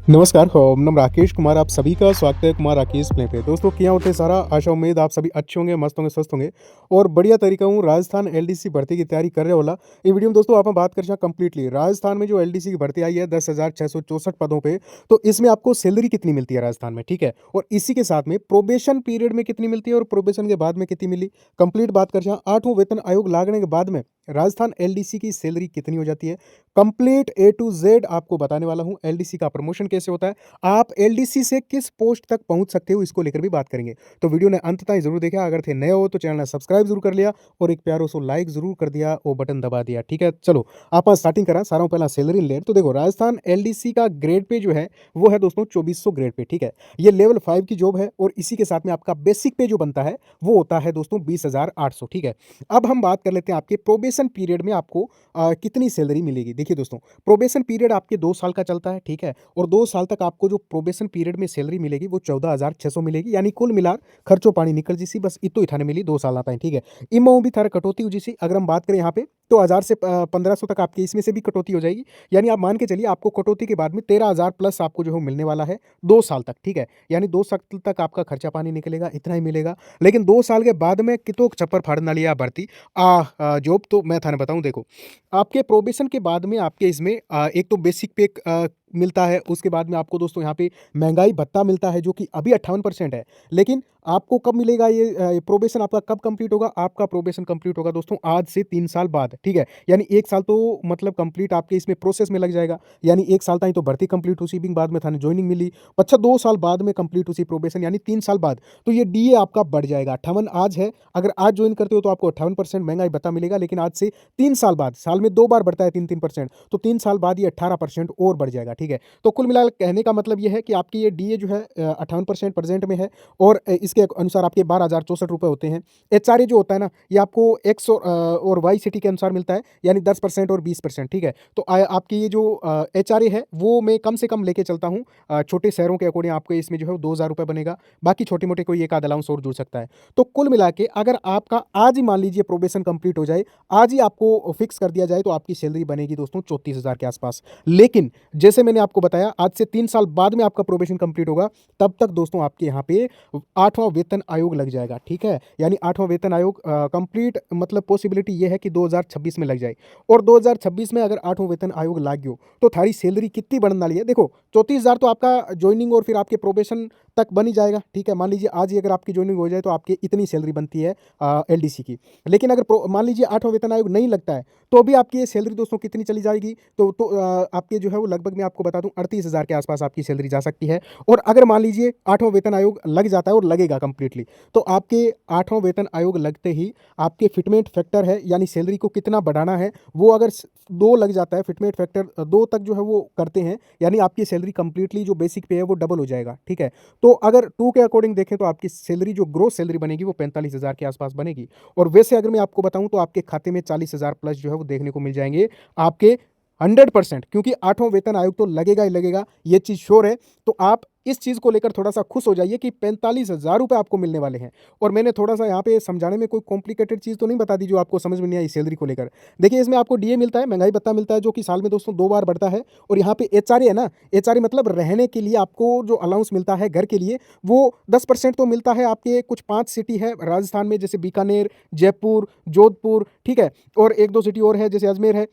नमस्कार, नाम राकेश कुमार। आप सभी का स्वागत है कुमार राकेश प्ले पे। दोस्तों क्या होते हैं सारा, आशा उम्मीद आप सभी अच्छे होंगे, मस्त होंगे, स्वस्थ होंगे और बढ़िया तरीका हूँ। राजस्थान एलडीसी भर्ती की तैयारी कर रहे वाला ये वीडियो में दोस्तों आप बात कर कंप्लीटली राजस्थान में जो एलडीसी की भर्ती आई है 10,664 पदों पे। तो इसमें आपको सैलरी कितनी मिलती है राजस्थान में, ठीक है, और इसी के साथ में प्रोबेशन पीरियड में कितनी मिलती है और प्रोबेशन के बाद में कितनी मिली, कंप्लीट बात कर 8वां वेतन आयोग लागने के बाद में राजस्थान एलडीसी की सैलरी कितनी हो जाती है, कंप्लीट ए टू जेड आपको बताने वाला हूं। एलडीसी का प्रमोशन कैसे होता है, आप एलडीसी से किस पोस्ट तक पहुंच सकते हो, इसको लेकर भी बात करेंगे। तो वीडियो ने अंत तक जरूर देखा। अगर थे नए हो तो चैनल ने सब्सक्राइब जरूर कर लिया और एक प्यारो सो लाइक जरूर कर दिया, वो बटन दबा दिया, ठीक है। चलो आप स्टार्टिंग करा सारा पहला सैलरी लेट। तो देखो राजस्थान एलडीसी का ग्रेड पे जो है वो है दोस्तों 2400 ग्रेड पे, ठीक है। ये लेवल 5 की जॉब है और इसी के साथ में आपका बेसिक पे जो बनता है वो होता है दोस्तों 20,800, ठीक है। अब हम बात कर लेते हैं आपके प्रोबेशन पीरियड में आपको कितनी सैलरी मिलेगी। देखिए दोस्तों, प्रोबेशन पीरियड आपके 2 साल का चलता है, ठीक है, और 2 साल तक आपको जो प्रोबेशन पीरियड में सैलरी मिलेगी वो 14,600 मिलेगी, यानी कुल मिलाकर खर्चो पानी निकल जिसी बस इतो ही थाने मिली 2 साल ताई, ठीक है। इमो भी थारा कटौती हो जिसी अगर हम बात करें यहाँ पे तो 1000 से 1500 तक आपकी इसमें से भी कटौती हो जाएगी, यानी आप मान के चलिए आपको कटौती के बाद में 13,000 प्लस आपको जो है मिलने वाला है 2 साल तक, ठीक है। यानी 2 साल तक आपका खर्चा पानी निकलेगा, इतना ही मिलेगा। लेकिन 2 साल के बाद में कितो चप्पर फाड़ना लिया भर्ती जॉब, तो मैं थाने बताऊं, देखो आपके प्रोबेशन के बाद में आपके इसमें एक तो बेसिक पे मिलता है, उसके बाद में आपको दोस्तों यहाँ पे महंगाई भत्ता मिलता है जो कि अभी 58% है। लेकिन आपको कब मिलेगा ये प्रोबेशन आपका कब कंप्लीट होगा, आपका प्रोबेशन कंप्लीट होगा दोस्तों आज से 3 साल बाद, ठीक है। यानी 1 साल तो मतलब कंप्लीट आपके इसमें प्रोसेस में लग जाएगा, यानी 1 साल तक तो भर्ती कंप्लीट उसी भी बाद में थाने ज्वाइनिंग मिली, अच्छा 2 साल बाद में कंप्लीट उसी प्रोबेशन, यानी 3 साल बाद तो ये डीए आपका बढ़ जाएगा। 58 आज है, अगर आज ज्वाइन करते हो तो आपको 58% महंगाई भत्ता मिलेगा, लेकिन आज से 3 साल बाद, साल में 2 बार बढ़ता है 3-3%, तो 3 साल बाद ये 18% और बढ़ जाएगा, ठीक है। तो कुल मिलाकर कहने का मतलब ये है कि आपकी ये डीए जो है 58% प्रेजेंट में है और इसके अनुसार आपके 12,064 होते हैं। एचआरए जो होता है ना, ये आपको एक्स और वाई सिटी के अनुसार मिलता है, यानी 10% और 20%, ठीक है। तो आपकी ये जो एचआरए है वो मैं कम से कम लेके चलता हूँ, छोटे शहरों के अकॉर्डिंग आपको इसमें जो है 2,000 बनेगा, बाकी छोटे मोटे कोई एक आध अलाउंस और जुड़ सकता है। तो कुल मिला के अगर आपका आज ही मान लीजिए प्रोबेशन कंप्लीट हो जाए, आज ही आपको फिक्स कर दिया जाए, तो आपकी सैलरी बनेगी दोस्तों 34,000 के आसपास। लेकिन जैसे मैंने आपको बताया आज से 3 साल बाद में आपका प्रोबेशन कंप्लीट होगा, तब तक दोस्तों आपके यहाँ पे 8वां वेतन आयोग लग जाएगा, ठीक है। यानी 8वां वेतन आयोग कंप्लीट मतलब पॉसिबिलिटी ये है कि 2026 में लग जाए, और 2026 में अगर 8वां वेतन आयोग लाग गयो तो थारी सैलरी कितनी बढ़ने वाली है। देखो 34,000 तो आपका ज्वाइनिंग और फिर आपके प्रोबेशन तक बन ही जाएगा, ठीक है। मान लीजिए आज ही अगर आपकी ज्वाइनिंग हो जाए तो आपकी इतनी सैलरी बनती है एलडीसी की। लेकिन अगर मान लीजिए 8वां वेतन आयोग नहीं लगता है तो भी आपकी ये सैलरी दोस्तों कितनी चली जाएगी, तो आपके जो है वो लगभग मैं आपको बता दूं 38,000 के आसपास आपकी सैलरी जा सकती है। और अगर मान लीजिए 8वां वेतन आयोग लग जाता है और लगेगा कंप्लीटली, तो आपके 8वां वेतन आयोग लगते ही आपके फिटमेंट फैक्टर है, यानी सैलरी को कितना बढ़ाना है, वो अगर 2 लग जाता है, फिटमेंट फैक्टर 2 तक जो है वो करते हैं, यानी आपकी सैलरी कंप्लीटली जो बेसिक पे है वो डबल हो जाएगा, ठीक है। तो अगर 2 के अकॉर्डिंग देखें तो आपकी सैलरी जो ग्रोथ सैलरी बनेगी वो 45,000 के आसपास बनेगी। और वैसे अगर मैं आपको बताऊं तो आपके खाते में 40,000 प्लस जो है वो देखने को मिल जाएंगे आपके 100%, क्योंकि 8वां वेतन आयोग तो लगेगा ही लगेगा, ये चीज़ श्योर है। तो आप इस चीज़ को लेकर थोड़ा सा खुश हो जाइए कि 45,000 रुपये आपको मिलने वाले हैं। और मैंने थोड़ा सा यहाँ पे समझाने में कोई कॉम्प्लिकेटेड चीज़ तो नहीं बता दी जो आपको समझ में नहीं आई सैलरी को लेकर। देखिए इसमें आपको डीए मिलता है, महंगाई भत्ता मिलता है जो कि साल में दोस्तों 2 बार बढ़ता है, और यहाँ पे एचआरए है ना, एचआरए मतलब रहने के लिए आपको जो अलाउंस मिलता है घर के लिए वो 10% तो मिलता है। आपके कुछ 5 सिटी है राजस्थान में, जैसे बीकानेर, जयपुर, जोधपुर, ठीक है, और 1-2 सिटी और है जैसे अजमेर है,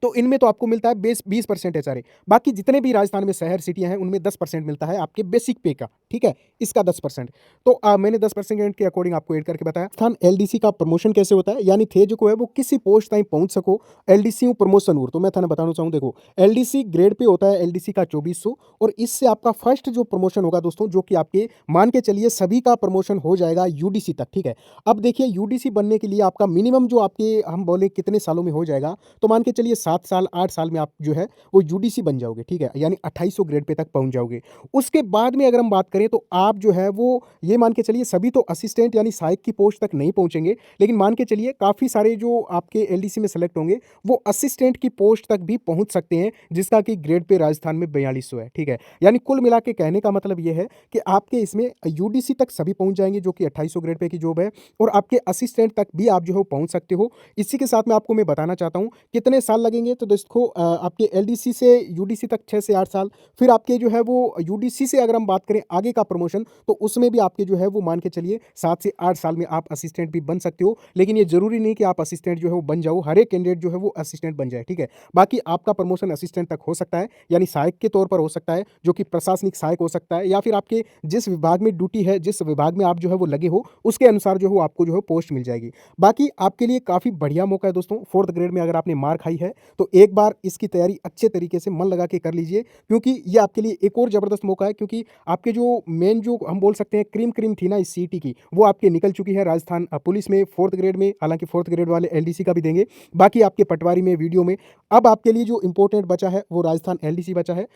तो इनमें तो आपको मिलता है 20% एचआरए। बाकी जितने भी राजस्थान में शहर सिटियां हैं उनमें 10% मिलता है आपके बेसिक पे का, ठीक है, इसका 10%। तो मैंने 10% के अकॉर्डिंग आपको ऐड करके बताया। स्थान एलडीसी का प्रमोशन कैसे होता है, यानी थे जो को है वो किसी पोस्ट ताई पहुंच सको, एलडीसी प्रमोशन हो, तो मैं थाने बताना चाहूँ, देखो एलडीसी ग्रेड पे होता है एलडीसी का 2400, और इससे आपका फर्स्ट जो प्रमोशन होगा दोस्तों, जो कि आपके मान के चलिए सभी का प्रमोशन हो जाएगा यूडीसी तक, ठीक है। अब देखिए यूडीसी बनने के लिए आपका मिनिमम जो आपके हम बोले कितने सालों में हो जाएगा, तो मान के चलिए 7 साल 8 साल में आप जो है वो यूडीसी बन जाओगे, ठीक है, यानी 2800 ग्रेड पे तक पहुंच जाओगे। उसके बाद में अगर हम बात करें तो आप जो है वो ये मान के चलिए सभी तो असिस्टेंट यानी सहायक की पोस्ट तक नहीं पहुंचेंगे, लेकिन मान के चलिए काफ़ी सारे जो आपके एलडीसी में सेलेक्ट होंगे वो असिस्टेंट की पोस्ट तक भी पहुंच सकते हैं, जिसका कि ग्रेड पे राजस्थान में 4200 है, ठीक है। यानी कुल मिला के कहने का मतलब ये है कि आपके इसमें यूडीसी तक सभी पहुंच जाएंगे जो कि 2800 ग्रेड पे की जॉब है, और आपके असिस्टेंट तक भी आप जो है पहुंच सकते हो। इसी के साथ में आपको मैं बताना चाहता हूं कितने साल लगेंगे लगेंगे तो दोस्तों आपके एलडीसी से यूडीसी तक 6 से 8 साल, फिर आपके जो है वो यूडीसी से अगर हम बात करें आगे का प्रमोशन, तो उसमें भी आपके जो है वो मान के चलिए 7 से 8 साल में आप असिस्टेंट भी बन सकते हो। लेकिन ये ज़रूरी नहीं कि आप असिस्टेंट जो है वो बन जाओ, हर एक कैंडिडेट जो है वो असिस्टेंट बन जाए, ठीक है? बाकी आपका प्रमोशन असिस्टेंट तक हो सकता है, यानी सहायक के तौर पर हो सकता है, जो कि प्रशासनिक सहायक हो सकता है, या फिर आपके जिस विभाग में ड्यूटी है, जिस विभाग में आप जो है वो लगे हो, उसके अनुसार जो है वो आपको जो है पोस्ट मिल जाएगी। बाकी आपके लिए काफ़ी बढ़िया मौका है दोस्तों, 4th ग्रेड में अगर आपने मार खाई है, तो एक बार इसकी तैयारी अच्छे तरीके से मन लगा के कर लीजिए, क्योंकि ये आपके लिए एक और ज़बरदस्त मौका है, क्योंकि आपके जो मेन जो हम बोल सकते हैं क्रीम क्रीम थी ना इस सीईटी की, वो आपकी निकल चुकी है राजस्थान पुलिस में 4th ग्रेड में, हालाँकि 4th ग्रेड वाले एलडीसी का भी देंगे, बाकी आपके पटवारी में, वीडियो में। अब आपके लिए जो इम्पोर्टेंट बचा है, वो राजस्थान एलडीसी बचा है।